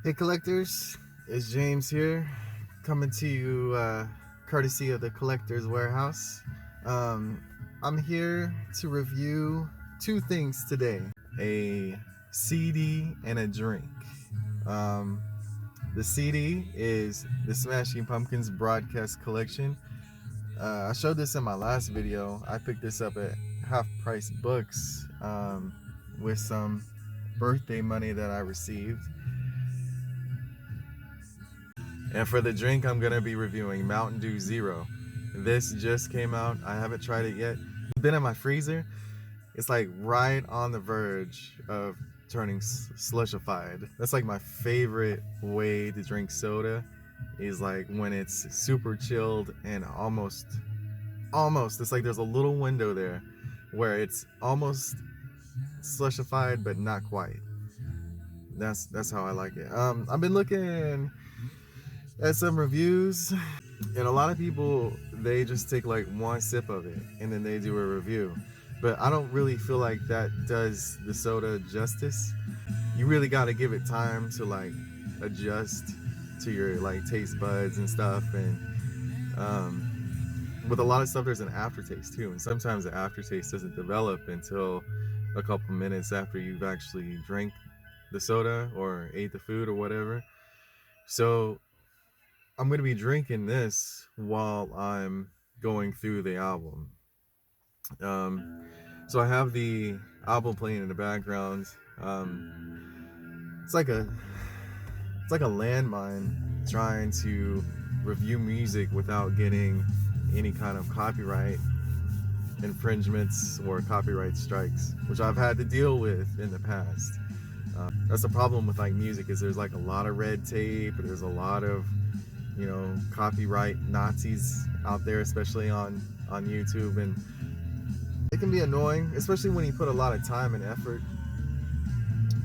Hey collectors, it's James here, coming to you courtesy of the Collector's Warehouse. Um, I'm here to review two things today, a CD and a drink. Um, the CD is the Smashing Pumpkins Broadcast Collection. I showed this in my last video. I picked this up at Half Price Books with some birthday money that I received. And for the drink, I'm gonna be reviewing Mountain Dew Zero. This just came out. I haven't tried it yet. It's been in my freezer. It's like right on the verge of turning slushified. That's like my favorite way to drink soda, is like when it's super chilled and almost, it's like there's a little window there where it's almost slushified but not quite. That's how I like it. I've been looking at some reviews, and a lot of people, they just take like one sip of it and then they do a review, but I don't really feel like that does the soda justice. You really got to give it time to like adjust to your like taste buds and stuff. And with a lot of stuff there's an aftertaste too, and sometimes the aftertaste doesn't develop until a couple minutes after you've actually drank the soda or ate the food or whatever. So I'm going to be drinking this while I'm going through the album. So I have the album playing in the background. It's like a landmine trying to review music without getting any kind of copyright infringements or copyright strikes, which I've had to deal with in the past. That's the problem with like music, is there's like a lot of red tape. There's a lot of copyright Nazis out there, especially on YouTube, and it can be annoying, especially when you put a lot of time and effort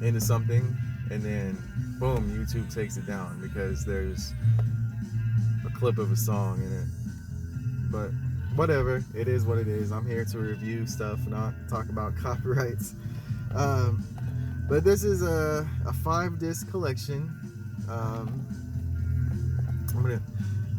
into something and then boom, YouTube takes it down because there's a clip of a song in it. But whatever, it is what it is. I'm here to review stuff, not talk about copyrights. But this is a 5-disc collection. I'm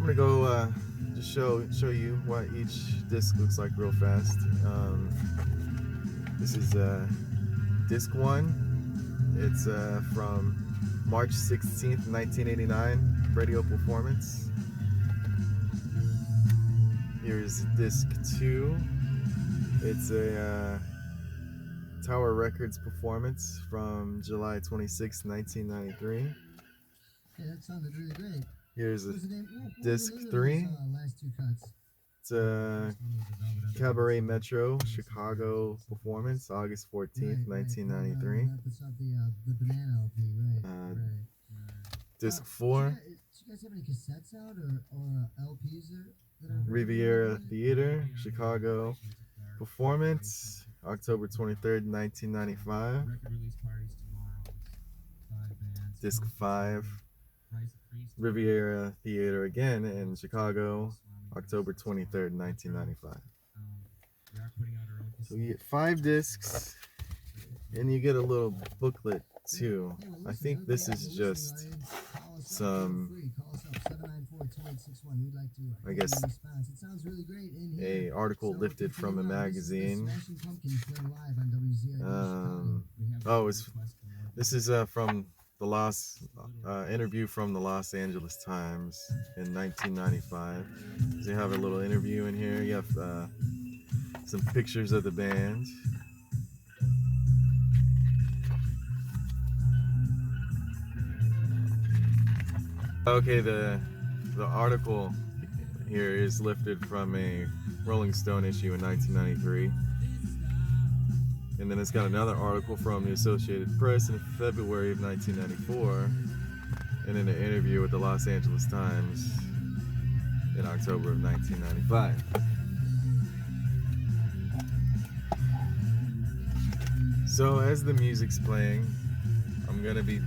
gonna go just show you what each disc looks like real fast. This is disc 1. It's from March 16th, 1989, radio performance. Here's disc 2. It's a Tower Records performance from July 26th, 1993. Yeah, that sounded really great. Here's disc 3. It's a Cabaret Metro Chicago performance, August 14th, 1993. That's not the banana LP, right? Disc 4. Do you guys have any cassettes out or LPs that are Riviera Theater Chicago performance, October 23rd, 1995. Disc 5. Riviera Theater again in Chicago, October 23rd, 1995. So you get 5 discs, and you get a little booklet too. I think this is just some, I guess, a article lifted from a magazine. This is from the interview from the Los Angeles Times in 1995. So you have a little interview in here. You have some pictures of the band. Okay, the article here is lifted from a Rolling Stone issue in 1993. And then it's got another article from the Associated Press in February of 1994, and then an interview with the Los Angeles Times in October of 1995. So as the music's playing, I'm gonna be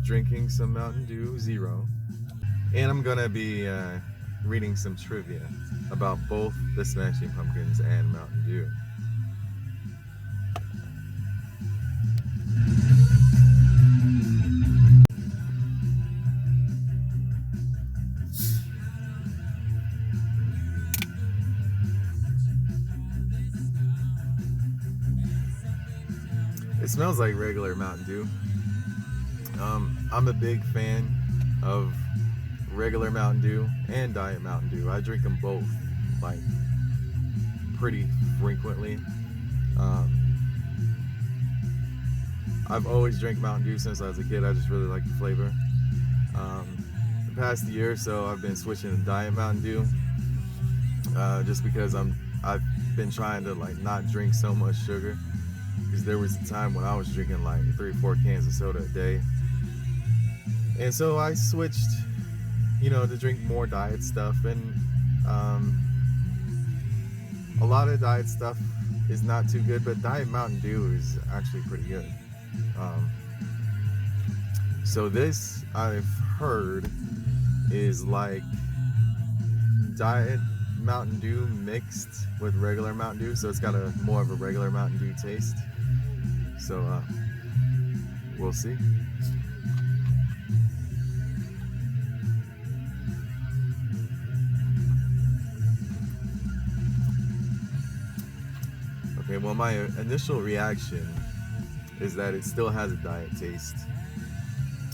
drinking some Mountain Dew Zero, and I'm gonna be reading some trivia about both the Smashing Pumpkins and Mountain Dew. It smells like regular Mountain Dew. I'm a big fan of regular Mountain Dew and Diet Mountain Dew. I drink them both like pretty frequently. Um, I've always drank Mountain Dew since I was a kid. I just really like the flavor. Um, the past year or so, I've been switching to Diet Mountain Dew, just because I've been trying to like not drink so much sugar. Because there was a time when I was drinking like 3 or 4 cans of soda a day, and so I switched, to drink more diet stuff. And um, a lot of diet stuff is not too good, but Diet Mountain Dew is actually pretty good. Um, so this, I've heard, is like Diet Mountain Dew mixed with regular Mountain Dew, so it's got a more of a regular Mountain Dew taste. So we'll see. Okay, well, my initial reaction is that it still has a diet taste.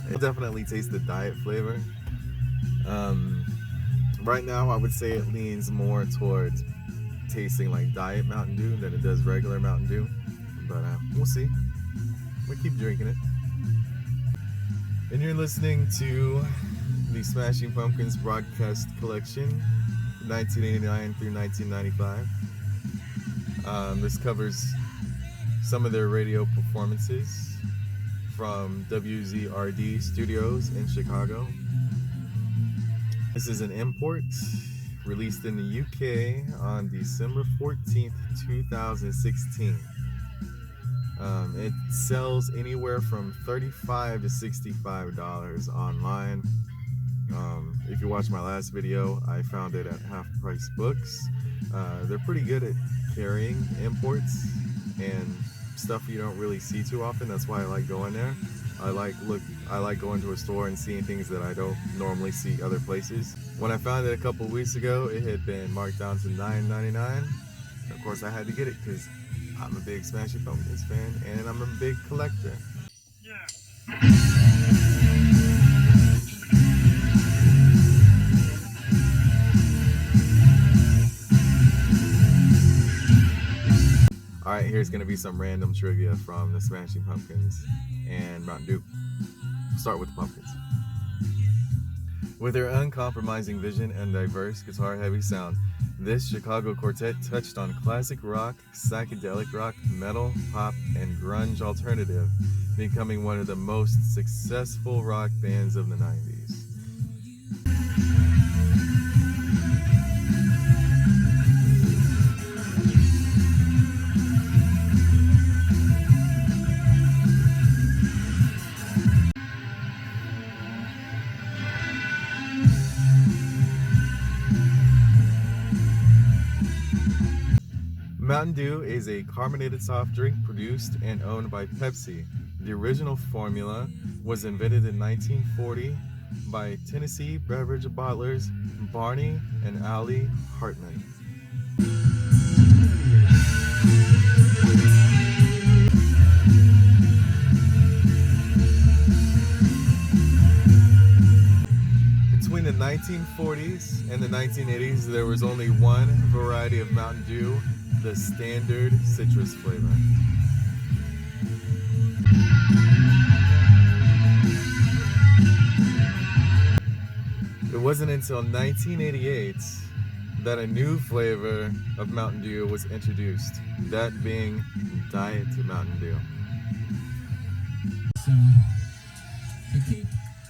It definitely tastes the diet flavor. Right now, I would say it leans more towards tasting like Diet Mountain Dew than it does regular Mountain Dew. But we'll see. We'll keep drinking it. And you're listening to the Smashing Pumpkins broadcast collection, 1989 through 1995. This covers some of their radio performances from WZRD Studios in Chicago. This is an import released in the UK on December 14th, 2016. It sells anywhere from $35 to $65 online. If you watched my last video, I found it at Half Price Books. They're pretty good at carrying imports and stuff you don't really see too often. That's why I like going there. I like going to a store and seeing things that I don't normally see other places. When I found it a couple weeks ago, it had been marked down to $9.99. Of course, I had to get it because I'm a big Smashing Pumpkins fan and I'm a big collector. Alright, here's going to be some random trivia from the Smashing Pumpkins and Mountain Dew. We'll start with the Pumpkins. With their uncompromising vision and diverse guitar-heavy sound, this Chicago quartet touched on classic rock, psychedelic rock, metal, pop, and grunge alternative, becoming one of the most successful rock bands of the 90s. Mountain Dew is a carbonated soft drink produced and owned by Pepsi. The original formula was invented in 1940 by Tennessee beverage bottlers Barney and Allie Hartman. Between the 1940s and the 1980s, there was only one variety of Mountain Dew, the standard citrus flavor. It wasn't until 1988 that a new flavor of Mountain Dew was introduced, that being Diet Mountain Dew. So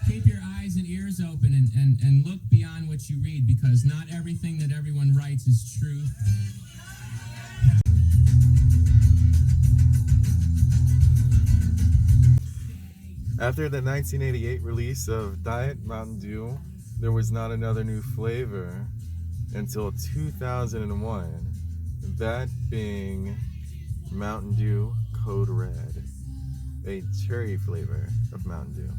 keep your eyes and ears open and look beyond what you read, because not everything that everyone writes is true. After the 1988 release of Diet Mountain Dew, there was not another new flavor until 2001, that being Mountain Dew Code Red, a cherry flavor of Mountain Dew.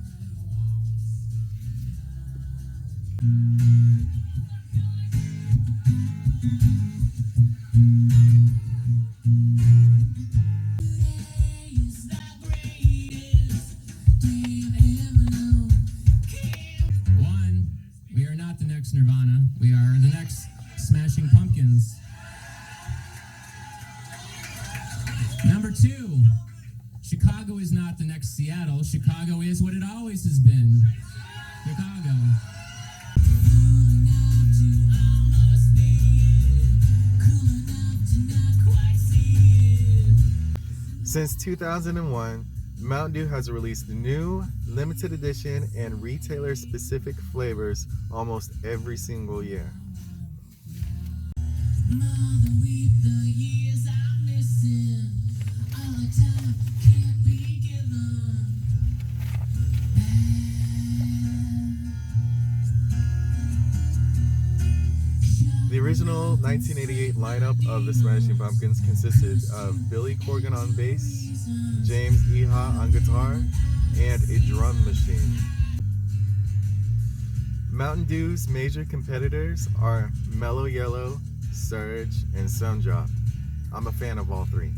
Number 2, Chicago is not the next Seattle. Chicago is what it always has been. Chicago. Since 2001, Mountain Dew has released new, limited edition, and retailer-specific flavors almost every single year. The original 1988 lineup of the Smashing Pumpkins consisted of Billy Corgan on bass, James Iha on guitar, and a drum machine. Mountain Dew's major competitors are Mellow Yellow, Surge, and Sundrop. I'm a fan of all three.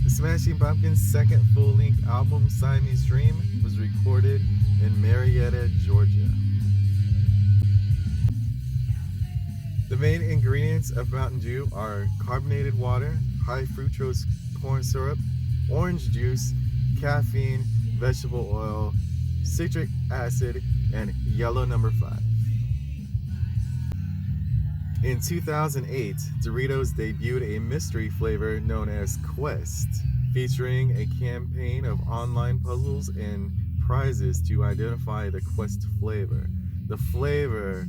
The Smashing Pumpkins' second full-length album, Siamese Dream, was recorded in Marietta, Georgia. The main ingredients of Mountain Dew are carbonated water, high fructose corn syrup, orange juice, caffeine, vegetable oil, citric acid, and yellow number 5. In 2008, Doritos debuted a mystery flavor known as Quest, featuring a campaign of online puzzles and prizes to identify the Quest flavor. The flavor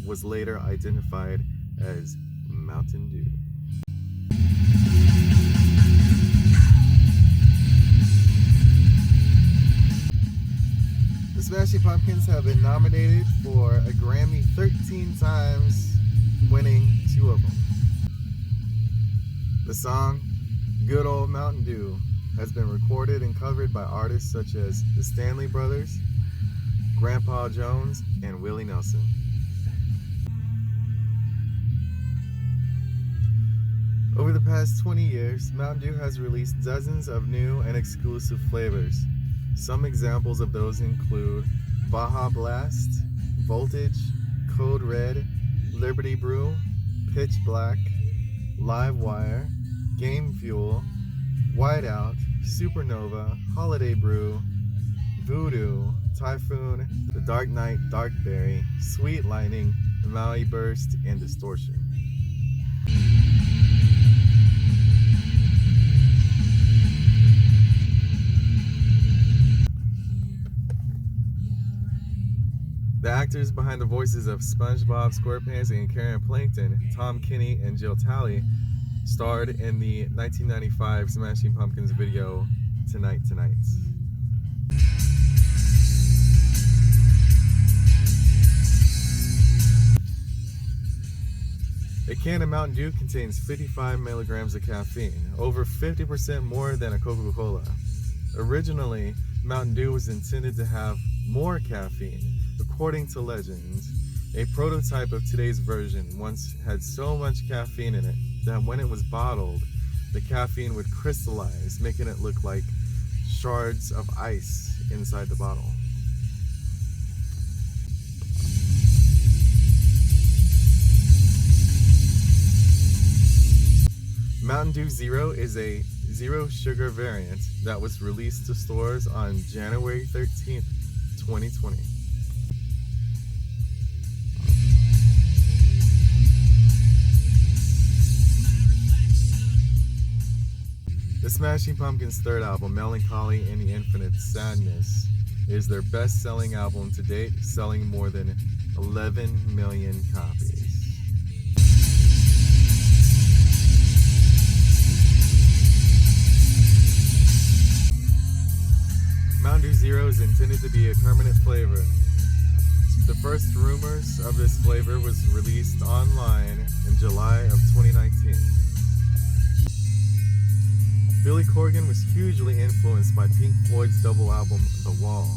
was later identified as Mountain Dew. The Smashing Pumpkins have been nominated for a Grammy 13 times, winning 2 of them. The song Good Old Mountain Dew has been recorded and covered by artists such as the Stanley Brothers, Grandpa Jones, and Willie Nelson. Over the past 20 years, Mountain Dew has released dozens of new and exclusive flavors. Some examples of those include Baja Blast, Voltage, Code Red, Liberty Brew, Pitch Black, Live Wire, Game Fuel, Whiteout, Supernova, Holiday Brew, Voodoo, Typhoon, The Dark Knight, Dark Berry, Sweet Lightning, Maui Burst, and Distortion. The actors behind the voices of SpongeBob SquarePants and Karen Plankton, Tom Kenny and Jill Talley, starred in the 1995 Smashing Pumpkins video, Tonight Tonight. A can of Mountain Dew contains 55 milligrams of caffeine, over 50% more than a Coca-Cola. Originally, Mountain Dew was intended to have more caffeine. According to legend, a prototype of today's version once had so much caffeine in it that when it was bottled, the caffeine would crystallize, making it look like shards of ice inside the bottle. Mountain Dew Zero is a zero sugar variant that was released to stores on January 13th, 2020. The Smashing Pumpkins' third album, Melancholy and the Infinite Sadness, is their best-selling album to date, selling more than 11 million copies. Mountain Dew Zero is intended to be a permanent flavor. The first rumors of this flavor was released online in July of 2019. Billy Corgan was hugely influenced by Pink Floyd's double album, The Wall.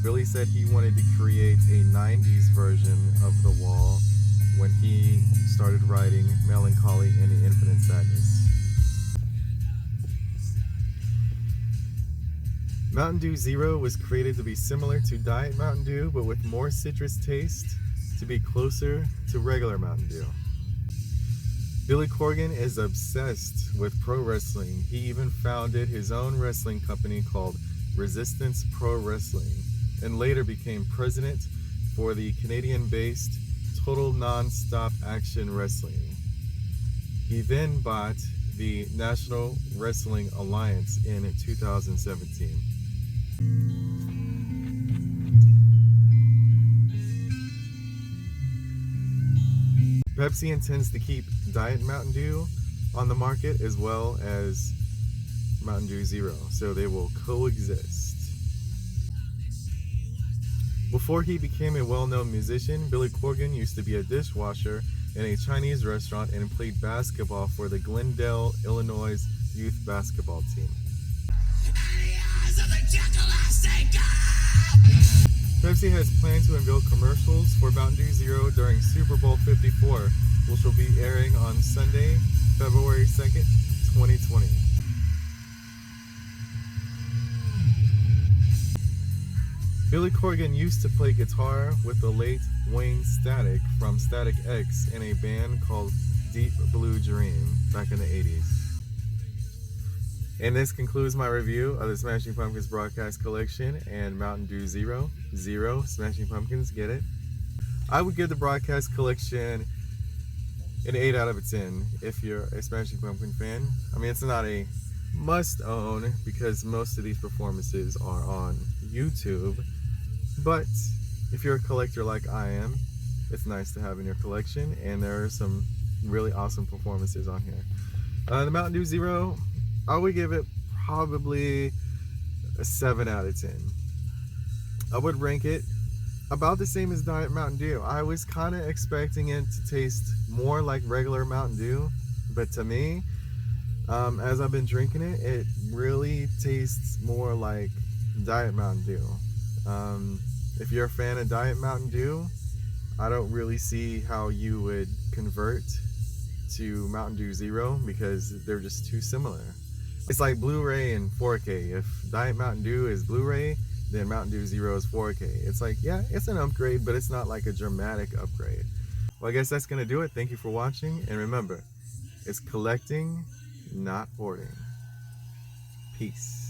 Billy said he wanted to create a 90s version of The Wall when he started writing Melancholy and the Infinite Sadness. Mountain Dew Zero was created to be similar to Diet Mountain Dew, but with more citrus taste to be closer to regular Mountain Dew. Billy Corgan is obsessed with pro wrestling. He even founded his own wrestling company called Resistance Pro Wrestling, and later became president for the Canadian-based Total Non-Stop Action Wrestling. He then bought the National Wrestling Alliance in 2017. Pepsi intends to keep Diet Mountain Dew on the market as well as Mountain Dew Zero, so they will coexist. Before he became a well-known musician, Billy Corgan used to be a dishwasher in a Chinese restaurant and played basketball for the Glendale, Illinois youth basketball team. Pepsi has planned to unveil commercials for Mountain Dew Zero during Super Bowl 54, which will be airing on Sunday, February 2nd, 2020. Billy Corgan used to play guitar with the late Wayne Static from Static X in a band called Deep Blue Dream back in the 80s. And this concludes my review of the Smashing Pumpkins broadcast collection and Mountain Dew Zero. Zero, Smashing Pumpkins, get it? I would give the broadcast collection an 8 out of 10 if you're a Smashing Pumpkin fan. I mean, it's not a must own because most of these performances are on YouTube. But if you're a collector like I am, it's nice to have in your collection, and there are some really awesome performances on here. The Mountain Dew Zero, I would give it probably a 7 out of 10. I would rank it about the same as Diet Mountain Dew. I was kind of expecting it to taste more like regular Mountain Dew, but to me, as I've been drinking it, it really tastes more like Diet Mountain Dew. If you're a fan of Diet Mountain Dew, I don't really see how you would convert to Mountain Dew Zero because they're just too similar. It's like Blu-ray and 4K. If Diet Mountain Dew is Blu-ray, then Mountain Dew Zero is 4K. It's like, yeah, it's an upgrade, but it's not like a dramatic upgrade. Well, I guess that's gonna do it. Thank you for watching, and remember, it's collecting, not hoarding. Peace.